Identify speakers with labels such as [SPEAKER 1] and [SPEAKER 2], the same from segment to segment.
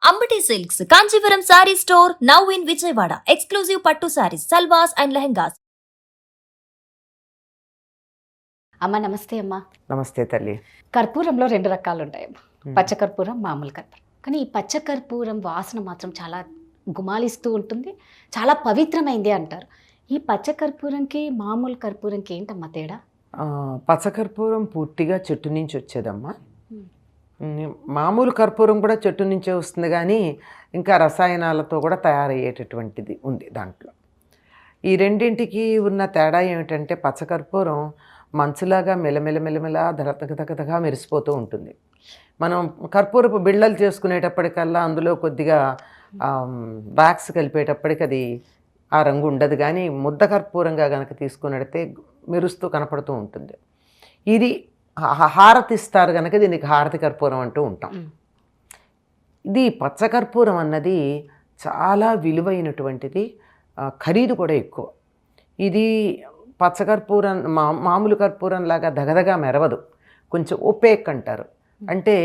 [SPEAKER 1] Ambati Silks, Kanchipuram Saree Store, now in Vijayawada. Exclusive Pattu Sarees, Salwas and Lehengas.
[SPEAKER 2] అమ్మ నమస్తే అమ్మ.
[SPEAKER 3] నమస్తే తల్లి.
[SPEAKER 2] కర్పూరంలో 2 రకాలు ఉంటాయమ్మ, పచ్చకర్పూరం, మామూలు కర్పూరం. కానీ ఈ పచ్చకర్పూరం వాసన మాత్రం చాలా గుమాలిస్తూ ఉంటుంది, చాలా పవిత్రమైంది అంటారు. ఈ పచ్చకర్పూరంకి మామూలు కర్పూరంకి ఏంటమ్మా తేడా?
[SPEAKER 3] పచ్చకర్పూరం పూర్తిగా చెట్టు నుంచి వచ్చేదమ్మా. మామూలు కర్పూరం కూడా చెట్టు నుంచే వస్తుంది, కానీ ఇంకా రసాయనాలతో కూడా తయారయ్యేటటువంటిది ఉంది దాంట్లో. ఈ రెండింటికి ఉన్న తేడా ఏమిటంటే పచ్చకర్పూరం మంచులాగా మెలమెల దగదగగా మెరిసిపోతూ ఉంటుంది. మనం కర్పూరపు బిళ్ళలు చేసుకునేటప్పటికల్లా అందులో కొద్దిగా వ్యాక్స్ కలిపేటప్పటికి అది ఆ రంగు ఉండదు, కానీ ముద్ద కర్పూరంగా కనుక తీసుకున్నట్టే మెరుస్తూ కనపడుతూ ఉంటుంది. ఇది హారతి ఇస్తారు కనుక దీనికి హారతి కర్పూరం అంటూ ఉంటాం. ఇది పచ్చకర్పూరం అన్నది చాలా విలువైనటువంటిది, ఖరీదు కూడా ఎక్కువ. ఇది పచ్చకర్పూరం మామూలు కర్పూరం లాగా దగదగా మెరవదు, కొంచెం ఒపేక్ అంటారు. అంటే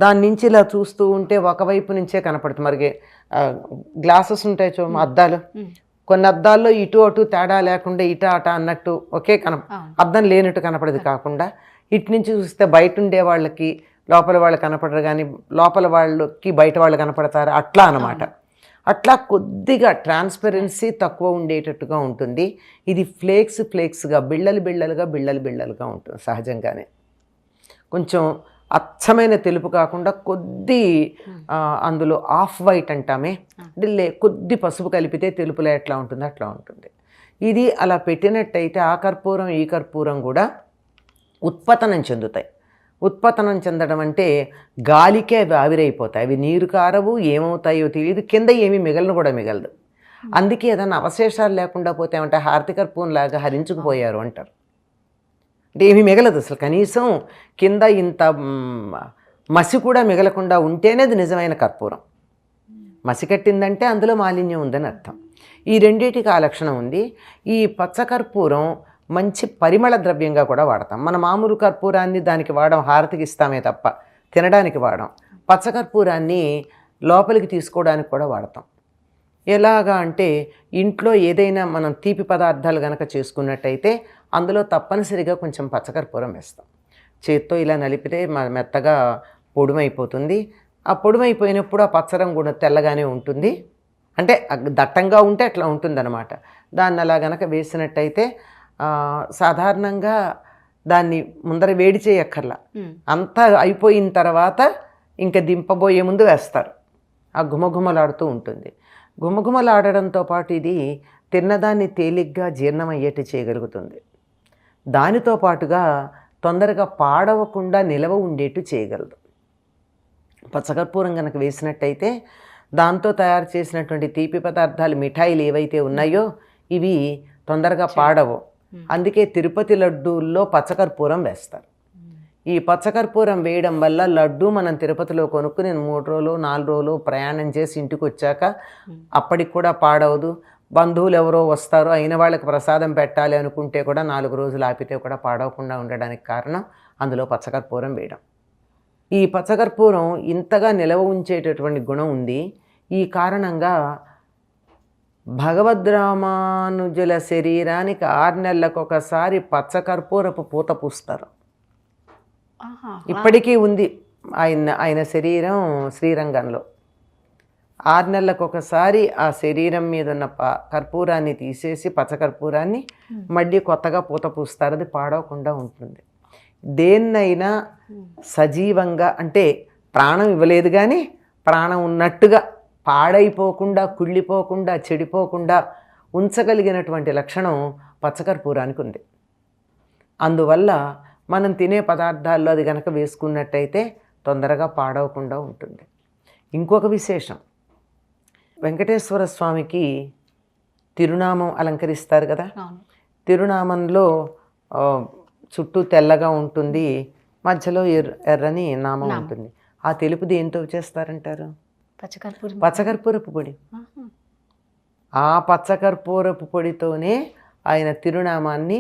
[SPEAKER 3] దాని నుంచి ఇలా చూస్తూ ఉంటే ఒకవైపు నుంచే కనపడుతుంది. మరి గ్లాసెస్ ఉంటాయి చూడమ్మా, అద్దాలు. కొన్ని అద్దాల్లో ఇటు అటు తేడా లేకుండా ఇటు అట అన్నట్టు ఒకే అద్దం లేనట్టు కనపడేది కాకుండా ఇటు నుంచి చూస్తే బయట ఉండే వాళ్ళకి లోపల వాళ్ళు కనపడరు, కానీ లోపల వాళ్ళకి బయట వాళ్ళు కనపడతారు, అట్లా అన్నమాట. అట్లా కొద్దిగా ట్రాన్స్పరెన్సీ తక్కువ ఉండేటట్టుగా ఉంటుంది. ఇది ఫ్లేక్స్గా బిళ్ళలుగా ఉంటుంది సహజంగానే. కొంచెం అచ్చమైన తెలుపు కాకుండా కొద్ది అందులో ఆఫ్ వైట్ అంటామే, కొద్ది పసుపు కలిపితే తెలుపులో ఎట్లా ఉంటుందో అట్లా ఉంటుంది. ఇది అలా పెట్టినట్టయితే ఆ కర్పూరం ఈ కర్పూరం కూడా ఉత్పతనం చెందుతాయి. ఉత్పతనం చెందడం అంటే గాలికే అవి ఆవిరైపోతాయి, అవి నీరు కారవు, ఏమవుతాయో తెలియదు, కింద ఏమీ మిగలను కూడా మిగలదు. అందుకే ఏదైనా అవశేషాలు లేకుండా పోతే ఏమంటే హారతి కర్పూరం లాగా హరించుకుపోయారు అంటారు. అంటే ఏమీ మిగలదు అసలు, కనీసం కింద ఇంత మసి కూడా మిగలకుండా ఉంటేనే అది నిజమైన కర్పూరం. మసి కట్టిందంటే అందులో మాలిన్యం ఉందని అర్థం. ఈ రెండింటికి ఆ లక్షణం ఉంది. ఈ పచ్చకర్పూరం మంచి పరిమళ ద్రవ్యంగా కూడా వాడతాం. మన మామూలు కర్పూరాన్ని దానికి వాడడం, హారతికి ఇస్తామే తప్ప తినడానికి వాడడం. పచ్చకర్పూరాన్ని లోపలికి తీసుకోవడానికి కూడా వాడతాం. ఎలాగా అంటే ఇంట్లో ఏదైనా మనం తీపి పదార్థాలు కనుక చేసుకున్నట్టయితే అందులో తప్పనిసరిగా కొంచెం పచ్చకర్పూరం వేస్తాం. చేత్తో ఇలా నలిపితే మెత్తగా పొడుమైపోతుంది. ఆ పొడుమైపోయినప్పుడు ఆ పచ్చరంగు కూడా తెల్లగానే ఉంటుంది, అంటే దట్టంగా ఉంటే అట్లా ఉంటుందన్నమాట. దాన్ని అలా గనక వేసినట్టయితే సాధారణంగా దాన్ని ముందర వేడి చేయక్కర్లా, అంతా అయిపోయిన తర్వాత ఇంకా దింపబోయే ముందు వేస్తారు. ఆ గుమగుమలాడుతూ ఉంటుంది. గుమగుమలాడడంతో పాటు ఇది తిన్నదాన్ని తేలిగ్గా జీర్ణమయ్యేట్టు చేయగలుగుతుంది. దానితో పాటుగా తొందరగా పాడవకుండా నిలవ ఉండేట్టు చేయగలదు. పచ్చకర్పూరం కనుక వేసినట్టయితే దాంతో తయారు చేసినటువంటి తీపి పదార్థాలు, మిఠాయిలు ఏవైతే ఉన్నాయో ఇవి తొందరగా పాడవు. అందుకే తిరుపతి లడ్డూల్లో పచ్చకర్పూరం వేస్తారు. ఈ పచ్చకర్పూరం వేయడం వల్ల లడ్డు మనం తిరుపతిలో కొనుక్కుని 3 రోజులు 4 రోజులు ప్రయాణం చేసి ఇంటికి వచ్చాక అప్పటికి కూడా పాడవదు. బంధువులు ఎవరో వస్తారు, అయిన వాళ్ళకి ప్రసాదం పెట్టాలి అనుకుంటే కూడా 4 రోజులు ఆపితే కూడా పాడవకుండా ఉండడానికి కారణం అందులో పచ్చకర్పూరం వేయడం. ఈ పచ్చకర్పూరం ఇంతగా నిలవ ఉంచేటటువంటి గుణం ఉంది. ఈ కారణంగా భగవద్రామానుజుల శరీరానికి 6 నెలలకు ఒకసారి పచ్చకర్పూరపు పూత పూస్తారు. ఇప్పటికీ ఉంది ఆయన శరీరం శ్రీరంగంలో. 6 నెలలకు ఒకసారి ఆ శరీరం మీద ఉన్న కర్పూరాన్ని తీసేసి పచ్చకర్పూరాన్ని మళ్ళీ కొత్తగా పూత పూస్తారు. అది పాడవకుండా ఉంటుంది. దేన్నైనా సజీవంగా, అంటే ప్రాణం ఇవ్వలేదు కానీ ప్రాణం ఉన్నట్టుగా పాడైపోకుండా, కుళ్ళిపోకుండా, చెడిపోకుండా ఉంచగలిగినటువంటి లక్షణం పచ్చకర్పూరానికి ఉంది. అందువల్ల మనం తినే పదార్థాల్లో అది కనుక వేసుకున్నట్టయితే తొందరగా పాడవకుండా ఉంటుంది. ఇంకొక విశేషం, వెంకటేశ్వర స్వామికి తిరునామం అలంకరిస్తారు కదా. తిరునామంలో చుట్టూ తెల్లగా ఉంటుంది, మధ్యలో ఎర్రని నామం ఉంటుంది. ఆ తెలుపు దేంతో చేస్తారంటారు? పచ్చకర్పూరపు పొడి. ఆ పచ్చకర్పూరపు పొడితోనే ఆయన తిరునామాన్ని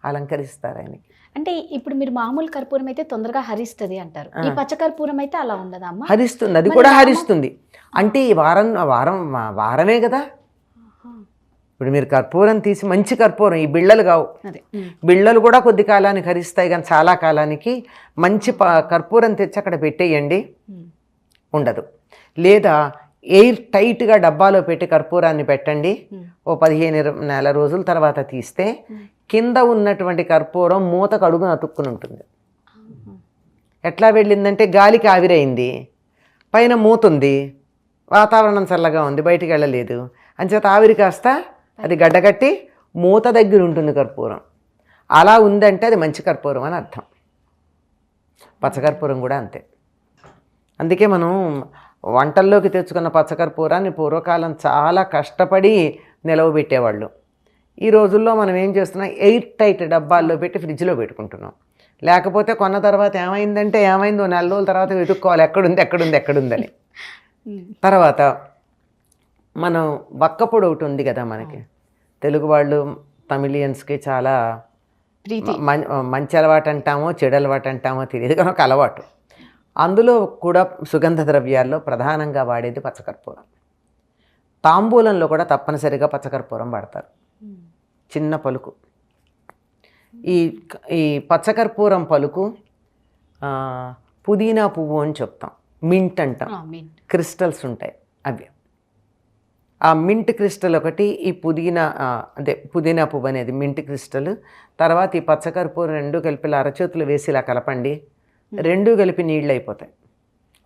[SPEAKER 3] అలంకరిస్తారు ఆయనకి.
[SPEAKER 2] అంటే ఇప్పుడు మీరు మామూలు కర్పూరం అయితే తొందరగా హరిస్తుంది అంటారు, ఈ పచ్చ కర్పూరం అయితే అలా ఉండదా అమ్మ?
[SPEAKER 3] హరిస్తుంది, అది కూడా హరిస్తుంది. అంటే ఈ వారమే కదా. ఇప్పుడు మీరు కర్పూరం తీసి, మంచి కర్పూరం, ఈ బిళ్ళలు కావు,
[SPEAKER 2] అదే
[SPEAKER 3] బిళ్ళలు కూడా కొద్ది కాలానికి హరిస్తాయి, కానీ చాలా కాలానికి మంచి కర్పూరం తెచ్చి అక్కడ పెట్టేయండి, ఉండదు. లేదా ఎయిర్ టైట్గా డబ్బాలో పెట్టి కర్పూరాన్ని పెట్టండి, ఓ 15 నెల రోజుల తర్వాత తీస్తే కింద ఉన్నటువంటి కర్పూరం మూతకు అడుగున అతుక్కుని ఉంటుంది. ఎట్లా వెళ్ళిందంటే గాలికి ఆవిరైంది, పైన మూత ఉంది, వాతావరణం చల్లగా ఉంది, బయటికి వెళ్ళలేదు, అంచేత ఆవిరి కాస్త అది గడ్డగట్టి మూత దగ్గర ఉంటుంది కర్పూరం. అలా ఉందంటే అది మంచి కర్పూరం అని అర్థం. పచ్చకర్పూరం కూడా అంతే. అందుకే మనం వంటల్లోకి తెచ్చుకున్న పచ్చకర్పూరాన్ని పూర్వకాలం చాలా కష్టపడి నిలవబెట్టేవాళ్ళు. ఈ రోజుల్లో మనం ఏం చేస్తున్నాం, ఎయిర్ టైట్ డబ్బాల్లో పెట్టి ఫ్రిడ్జ్లో పెట్టుకుంటున్నాం. లేకపోతే కొన్న తర్వాత ఏమైందో 4 రోజుల తర్వాత వెతుక్కోవాలి ఎక్కడుందని. తర్వాత మనం వక్కపొడి ఒకటి ఉంది కదా మనకి, తెలుగు వాళ్ళు తమిళియన్స్కి చాలా మంచి అలవాటు అంటామో చెడు అలవాటు అంటామో తెలియదు, కానీ ఒక అలవాటు. అందులో కూడా సుగంధ ద్రవ్యాల్లో ప్రధానంగా వాడేది పచ్చకర్పూరం. తాంబూలంలో కూడా తప్పనిసరిగా పచ్చకర్పూరం వాడతారు, చిన్న పలుకు. ఈ పచ్చకర్పూరం పలుకు పుదీనా పువ్వు అని చెప్తాం, మింట్ అంటాం, క్రిస్టల్స్ ఉంటాయి అవి. ఆ మింట్ క్రిస్టల్ ఒకటి, ఈ పుదీనా పువ్వు అనేది మింట్ క్రిస్టల్. తర్వాత ఈ పచ్చకర్పూరం 2 కలిపి అరచేతులు వేసి ఇలా కలపండి, 2 కలిపి నీళ్ళు అయిపోతాయి.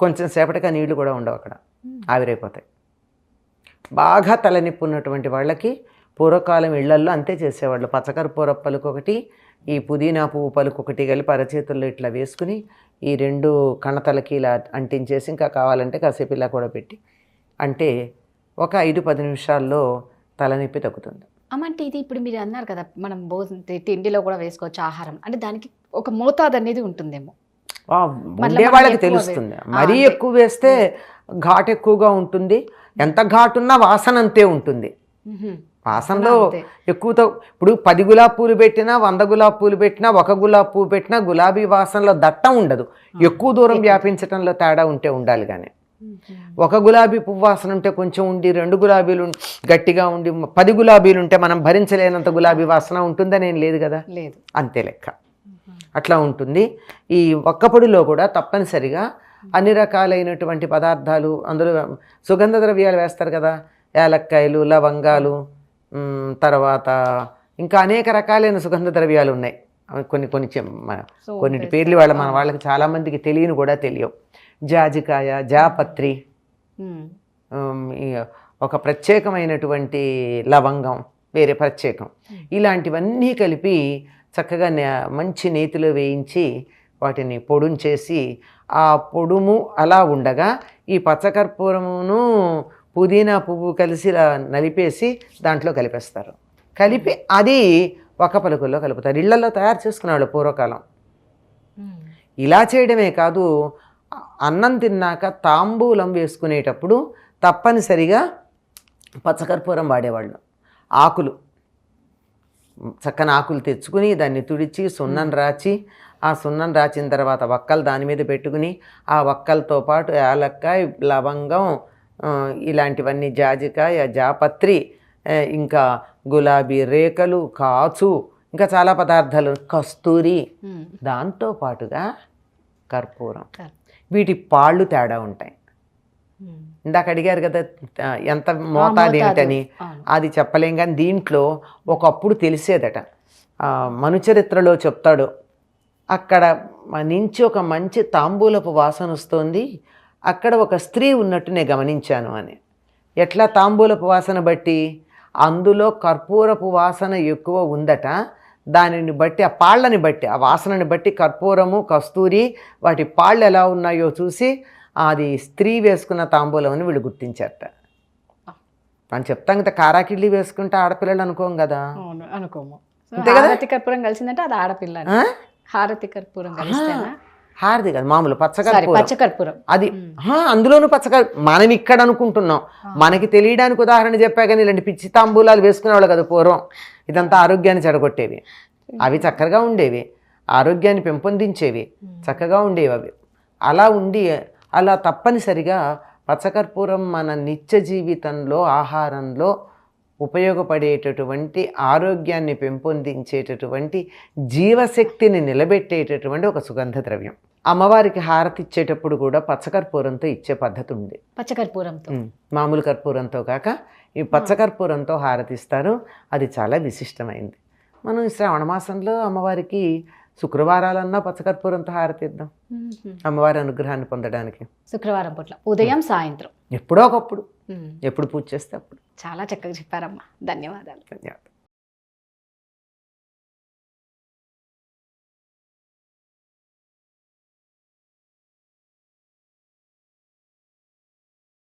[SPEAKER 3] కొంచెం సేపటికి ఆ నీళ్లు కూడా ఉండవు, అక్కడ ఆవిరైపోతాయి. బాగా తలనొప్పి ఉన్నటువంటి వాళ్ళకి పూర్వకాలం ఇళ్లల్లో అంతే చేసేవాళ్ళు. పచ్చకర్పూర పలుకు ఒకటి, ఈ పుదీనా పువ్వు పలుకు ఒకటి కలిపి అరచేతుల్లో ఇట్లా వేసుకుని ఈ 2 కణతలకి ఇలా అంటించేసి, ఇంకా కావాలంటే కాసేపు ఇలా కూడా పెట్టి అంటే ఒక 5-10 నిమిషాల్లో తలనొప్పి తగ్గుతుంది.
[SPEAKER 2] అమ్మంటే ఇది ఇప్పుడు మీరు అన్నారు కదా, మనం తిండిలో కూడా వేసుకోవచ్చు ఆహారం, అంటే దానికి ఒక మోతాదు అనేది ఉంటుందేమో.
[SPEAKER 3] ఉండే వాళ్ళకి తెలుస్తుంది. మరీ ఎక్కువ వేస్తే ఘాటు ఎక్కువగా ఉంటుంది, ఎంత ఘాటున్నా వాసన అంతే ఉంటుంది. వాసనలో ఎక్కువతో ఇప్పుడు 10 గులాబీ పూలు పెట్టినా, 100 గులాబీ పూలు పెట్టినా, 1 గులాబీ పువ్వు పెట్టినా గులాబీ వాసనలో దట్టం ఉండదు. ఎక్కువ దూరం వ్యాపించడంలో తేడా ఉంటే ఉండాలి. కానీ 1 గులాబీ పువ్వు వాసన ఉంటే కొంచెం ఉండి, 2 గులాబీలు గట్టిగా ఉండి, 10 గులాబీలు ఉంటే మనం భరించలేనంత గులాబీ వాసన ఉంటుందని ఏం లేదు కదా,
[SPEAKER 2] లేదు,
[SPEAKER 3] అంతే లెక్క. అట్లా ఉంటుంది. ఈ ఒక్కపొడిలో కూడా తప్పనిసరిగా అన్ని రకాలైనటువంటి పదార్థాలు, అందులో సుగంధ ద్రవ్యాలు వేస్తారు కదా, యాలక్కాయలు, లవంగాలు, తర్వాత ఇంకా అనేక రకాలైన సుగంధ ద్రవ్యాలు ఉన్నాయి. కొన్నిటి పేర్లు మన వాళ్ళకి చాలామందికి తెలియని కూడా తెలియవు. జాజికాయ, జాపత్రి, ఒక ప్రత్యేకమైనటువంటి లవంగం వేరే ప్రత్యేకం, ఇలాంటివన్నీ కలిపి చక్కగా మంచి నేతిలో వేయించి వాటిని పొడుంచేసి, ఆ పొడుము అలా ఉండగా ఈ పచ్చకర్పూరమును పుదీనా పువ్వు కలిసి నలిపేసి దాంట్లో కలిపేస్తారు. కలిపి అది ఒక పలుకుల్లో కలుపుతారు. ఇళ్లలో తయారు చేసుకునేవాళ్ళు పూర్వకాలం. ఇలా చేయడమే కాదు, అన్నం తిన్నాక తాంబూలం వేసుకునేటప్పుడు తప్పనిసరిగా పచ్చకర్పూరం వాడేవాళ్ళు. ఆకులు, చక్కని ఆకులు తెచ్చుకుని దాన్ని తుడిచి సున్నం రాచి, ఆ సున్నం రాచిన తర్వాత వక్కలు దాని మీద పెట్టుకుని, ఆ వక్కలతో పాటు యాలక్కాయ, లవంగం, ఇలాంటివన్నీ, జాజికాయ, జాపత్రి, ఇంకా గులాబీ రేకలు, కాచు, ఇంకా చాలా పదార్థాలు, కస్తూరి, దాంతో పాటుగా కర్పూరం. వీటి పాళ్ళు తేడా ఉంటాయి. ఇందాక అడిగారు కదా ఎంత మోతాదు ఏంటని, అది చెప్పలేం. కానీ దీంట్లో ఒకప్పుడు తెలిసేదట. మనుచరిత్రలో చెప్తాడు, అక్కడ నుంచి ఒక మంచి తాంబూలపు వాసన వస్తుంది, అక్కడ ఒక స్త్రీ ఉన్నట్టు నేను గమనించాను అని. ఎట్లా తాంబూలపు వాసన బట్టి? అందులో కర్పూరపు వాసన ఎక్కువ ఉందట. దానిని బట్టి, ఆ పాళ్ళని బట్టి, ఆ వాసనని బట్టి కర్పూరము, కస్తూరి, వాటి పాళ్ళు ఎలా ఉన్నాయో చూసి అది స్త్రీ వేసుకున్న తాంబూలం అని వీళ్ళు గుర్తించారట. మనం చెప్తాం కదా, కారాకిళ్ళి వేసుకుంటే ఆడపిల్లలు అనుకోం కదా,
[SPEAKER 2] అనుకోము. హారతి కర్పూరం కలిసిందంటే అది ఆడపిల్ల. హారతి కర్పూరం కలిస్తేనా?
[SPEAKER 3] హారతి కాదు, మామూలు
[SPEAKER 2] పచ్చకర్పూరం.
[SPEAKER 3] అది అందులోనూ మనం ఇక్కడ అనుకుంటున్నాం. మనకి తెలియడానికి ఉదాహరణ చెప్పా, కానీ ఇలాంటి పిచ్చి తాంబూలాలు వేసుకునేవాళ్ళు కదా పూర్వం. ఇదంతా ఆరోగ్యాన్ని చెడగొట్టేవి. అవి చక్కగా ఉండేవి, ఆరోగ్యాన్ని పెంపొందించేవి, చక్కగా ఉండేవి అవి. అలా తప్పనిసరిగా పచ్చకర్పూరం మన నిత్య జీవితంలో ఆహారంలో ఉపయోగపడేటటువంటి, ఆరోగ్యాన్ని పెంపొందించేటటువంటి, జీవశక్తిని నిలబెట్టేటటువంటి ఒక సుగంధ ద్రవ్యం. అమ్మవారికి హారతి ఇచ్చేటప్పుడు కూడా పచ్చకర్పూరంతో ఇచ్చే పద్ధతి ఉంది.
[SPEAKER 2] పచ్చకర్పూరంతో,
[SPEAKER 3] మామూలు కర్పూరంతో కాక ఈ పచ్చకర్పూరంతో హారతిస్తారు. అది చాలా విశిష్టమైంది. మనం ఈ శ్రావణ మాసంలో అమ్మవారికి శుక్రవారాలన్నా పచ్చకర్పూరంతో హారతిద్దాం అమ్మవారి అనుగ్రహాన్ని పొందడానికి.
[SPEAKER 2] శుక్రవారం పూట్ల ఉదయం సాయంత్రం
[SPEAKER 3] ఎప్పుడో ఒకప్పుడు, ఎప్పుడు పూజ చేస్తే అప్పుడు.
[SPEAKER 2] చాలా చక్కగా చెప్పారమ్మా. ధన్యవాదాలు.
[SPEAKER 3] ధన్యవాదాలు.